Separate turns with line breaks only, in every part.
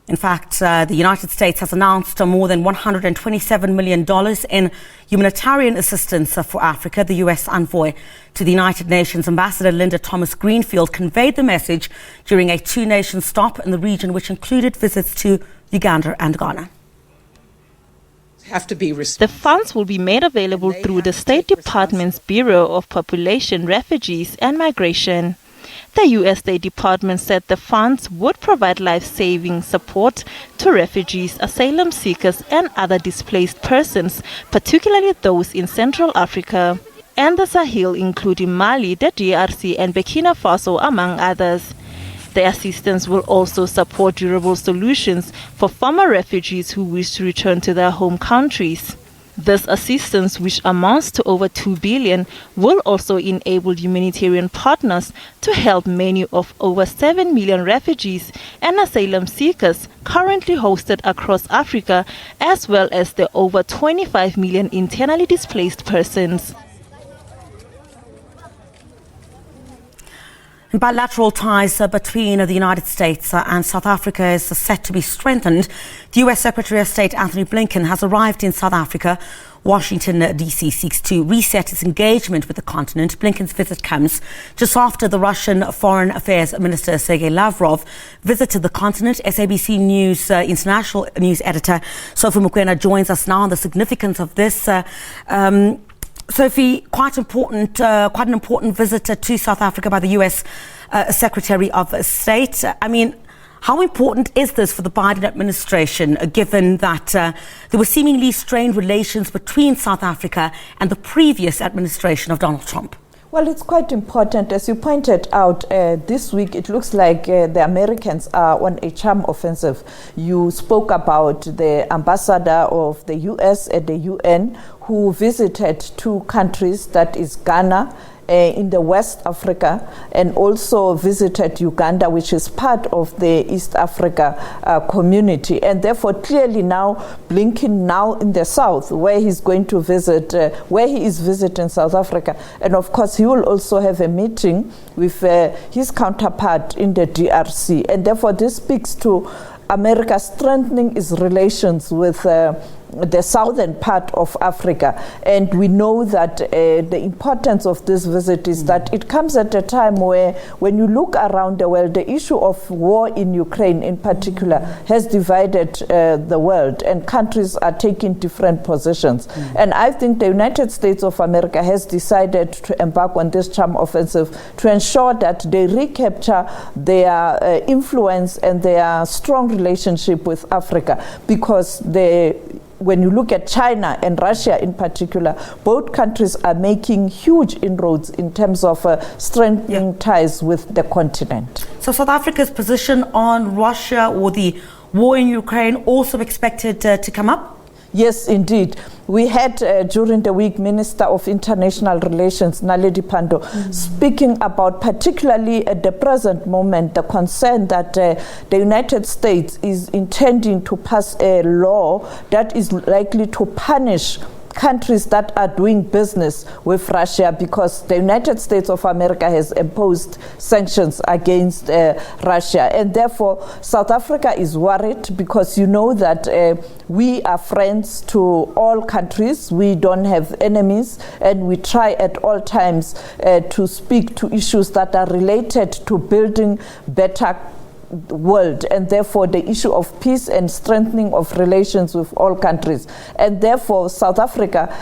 In fact, the United States has announced more than $127 million in humanitarian assistance for Africa. The U.S. envoy to the United Nations, Ambassador Linda Thomas Greenfield, conveyed the message during a two-nation stop in the region, which included visits to Uganda and Ghana.
The funds will be made available through the State Department's Bureau of Population, Refugees and Migration. The U.S. State Department said the funds would provide life-saving support to refugees, asylum seekers and other displaced persons, particularly those in Central Africa and the Sahel, including Mali, the DRC and Burkina Faso, among others. The assistance will also support durable solutions for former refugees who wish to return to their home countries. This assistance, which amounts to over $2 billion, will also enable humanitarian partners to help many of over 7 million refugees and asylum seekers currently hosted across Africa, as well as the over 25 million internally displaced persons.
Bilateral ties between the United States and South Africa is set to be strengthened. The U.S. Secretary of State Antony Blinken has arrived in South Africa. Washington, D.C. seeks to reset its engagement with the continent. Blinken's visit comes just after the Russian Foreign Affairs Minister Sergei Lavrov visited the continent. SABC News international news editor SOPHIE MOKOENA joins us now on the significance of this. Sophie, quite an important visit to South Africa by the U.S. Secretary of State. I mean, how important is this for the Biden administration, given that there were seemingly strained relations between South Africa and the previous administration of Donald Trump?
Well, it's quite important. As you pointed out, this week it looks like the Americans are on a charm offensive. You spoke about the ambassador of the U.S. at the UN who visited two countries, that is Ghana in the West Africa, and also visited Uganda, which is part of the East Africa community. And therefore, clearly now, Blinken now in the South, where he's going to visit, where he is visiting South Africa. And of course, he will also have a meeting with his counterpart in the DRC. And therefore, this speaks to America strengthening its relations with the southern part of Africa. And we know that the importance of this visit is that it comes at a time where, when you look around the world, the issue of war in Ukraine in particular has divided the world, and countries are taking different positions. And I think the United States of America has decided to embark on this charm offensive to ensure that they recapture their influence and their strong relationship with Africa, because when you look at China and Russia in particular, both countries are making huge inroads in terms of strengthening ties with the continent.
So South Africa's position on Russia or the war in Ukraine also expected to come up?
Yes, indeed. We had during the week Minister of International Relations, Naledi Pandor, speaking about, particularly at the present moment, the concern that the United States is intending to pass a law that is likely to punish countries that are doing business with Russia, because the United States of America has imposed sanctions against Russia. And therefore, South Africa is worried, because you know that we are friends to all countries. We don't have enemies, and we try at all times to speak to issues that are related to building better world, and therefore the issue of peace and strengthening of relations with all countries. And therefore South Africa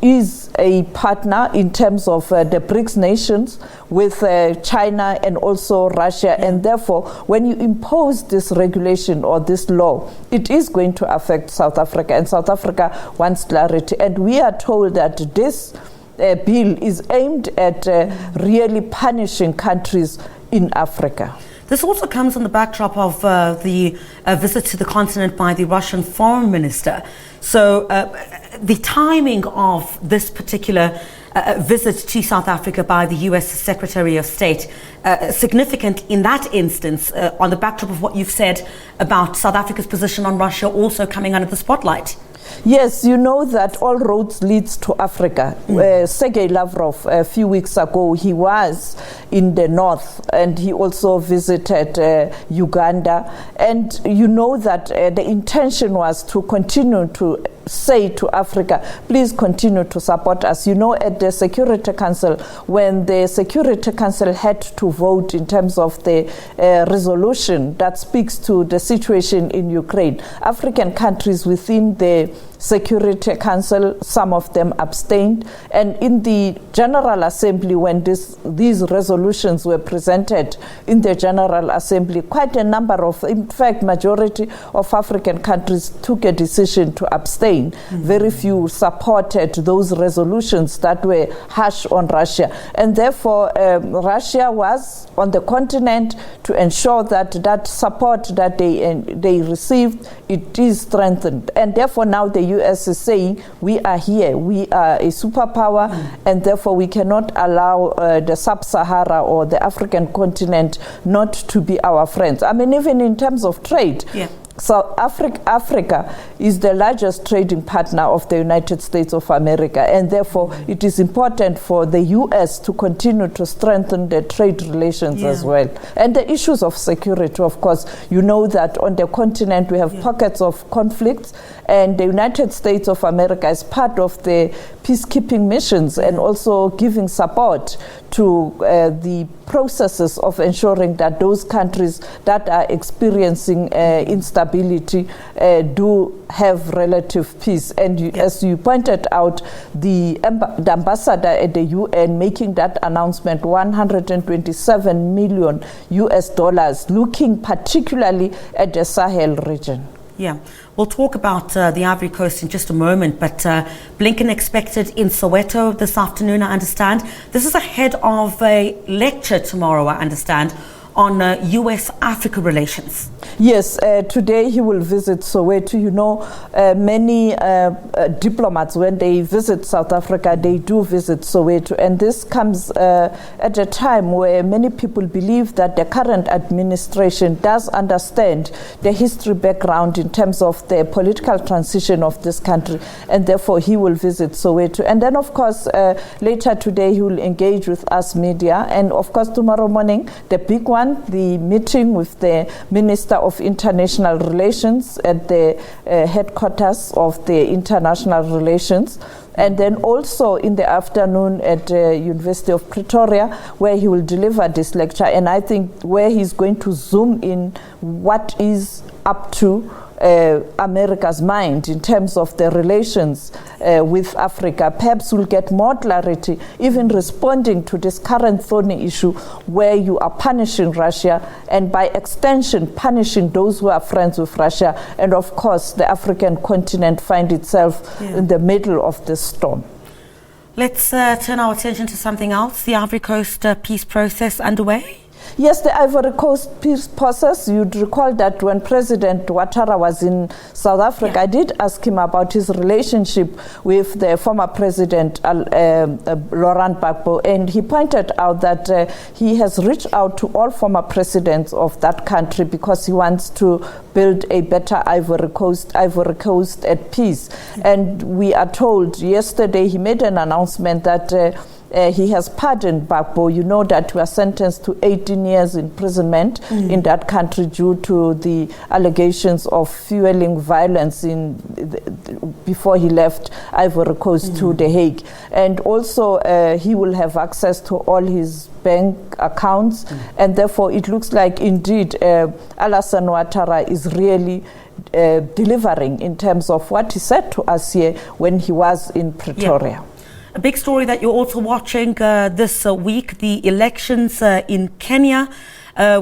is a partner in terms of the BRICS nations with China and also Russia. And therefore, when you impose this regulation or this law, it is going to affect South Africa, and South Africa wants clarity. And we are told that this bill is aimed at really punishing countries in Africa.
This also comes on the backdrop of the visit to the continent by the Russian foreign minister. So the timing of this particular visit to South Africa by the U.S. Secretary of State, significant in that instance, on the backdrop of what you've said about South Africa's position on Russia also coming under the spotlight.
Yes, you know that all roads leads to Africa. Sergei Lavrov, a few weeks ago, he was in the north and he also visited Uganda. And you know that the intention was to continue to say to Africa, please continue to support us. You know, at the Security Council, when the Security Council had to vote in terms of the resolution that speaks to the situation in Ukraine, African countries within the Security Council, some of them abstained. And in the General Assembly, when these resolutions were presented in the General Assembly, quite a number of, in fact, majority of African countries took a decision to abstain. Very few supported those resolutions that were harsh on Russia. And therefore, Russia was on the continent to ensure that that support that they received, it is strengthened. And therefore, now the U.S. is saying, we are here, we are a superpower, and therefore we cannot allow the sub-Sahara or the African continent not to be our friends. I mean, even in terms of trade, So Africa is the largest trading partner of the United States of America, and therefore it is important for the U.S. to continue to strengthen the trade relations as well. And the issues of security, of course, you know that on the continent we have pockets of conflicts, and the United States of America is part of the peacekeeping missions and also giving support to the processes of ensuring that those countries that are experiencing instability do have relative peace. And as you pointed out, the ambassador at the UN making that announcement, $127 million US, looking particularly at the Sahel region.
Yeah, we'll talk about the Ivory Coast in just a moment, but Blinken expected in Soweto this afternoon, I understand. This is ahead of a lecture tomorrow, I understand, on US-Africa relations.
Yes, today he will visit Soweto. You know, many diplomats, when they visit South Africa, they do visit Soweto. And this comes at a time where many people believe that the current administration does understand the history background in terms of the political transition of this country. And therefore, he will visit Soweto. And then, of course, later today, he will engage with us media. And, of course, tomorrow morning, the big one, the meeting with the Minister of International Relations at the headquarters of the International Relations. And then also in the afternoon at University of Pretoria, where he will deliver this lecture. And I think where he's going to zoom in what is up to America's mind in terms of the relations with Africa. Perhaps we'll get more clarity, even responding to this current thorny issue where you are punishing Russia and by extension punishing those who are friends with Russia. And of course, the African continent finds itself in the middle of this storm.
Let's turn our attention to something else. The Ivory Coast peace process underway?
Yes, the Ivory Coast peace process. You'd recall that when President Ouattara was in South Africa, I did ask him about his relationship with the former president, Laurent Gbagbo, and he pointed out that he has reached out to all former presidents of that country because he wants to build a better Ivory Coast at peace. And we are told yesterday he made an announcement that he has pardoned Gbagbo. You know that we are sentenced to 18 years imprisonment in that country due to the allegations of fueling violence before he left Ivory Coast to The Hague. And also he will have access to all his bank accounts. And therefore it looks like indeed Alassane Ouattara is really delivering in terms of what he said to us here when he was in Pretoria.
A big story that you're also watching this week, the elections in Kenya.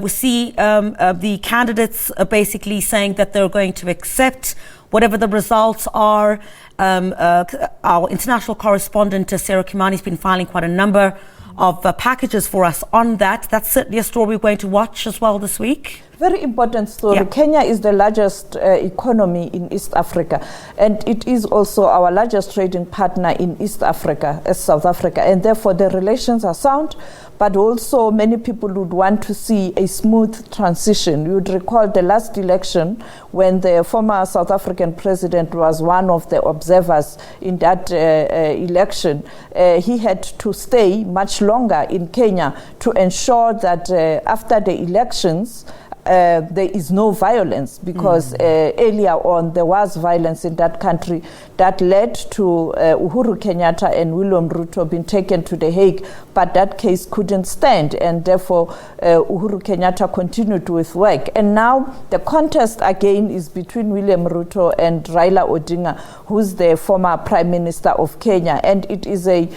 We see the candidates basically saying that they're going to accept whatever the results are. Our international correspondent, Sarah Kimani, has been filing quite a number of packages for us on that. That's certainly a story we're going to watch as well this week.
Very important story. Yeah. Kenya is the largest economy in East Africa, and it is also our largest trading partner in East Africa as South Africa, and therefore the relations are sound. but also many people would want to see a smooth transition. You would recall the last election when the former South African president was one of the observers in that election. He had to stay much longer in Kenya to ensure that after the elections, there is no violence, because earlier on there was violence in that country that led to Uhuru Kenyatta and William Ruto being taken to The Hague, but that case couldn't stand, and therefore Uhuru Kenyatta continued with work. And now the contest again is between William Ruto and Raila Odinga, who's the former Prime Minister of Kenya, and it is a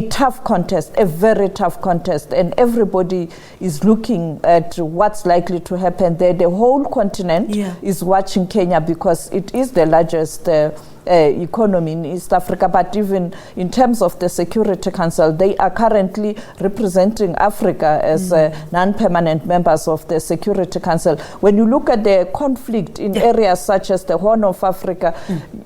tough contest, a very tough contest, and everybody is looking at what's likely to happen there. The whole continent is watching Kenya, because it is the largest economy in East Africa, but even in terms of the Security Council, they are currently representing Africa as non-permanent members of the Security Council. When you look at the conflict in areas such as the Horn of Africa,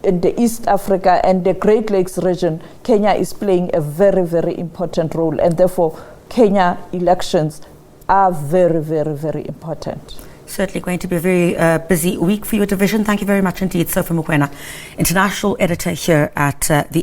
in the East Africa and the Great Lakes region, Kenya is playing a very, very important role, and therefore Kenya elections are very, very, very important.
Certainly going to be a very busy week for your division. Thank you very much indeed, SOPHIE MOKOENA, international editor here at the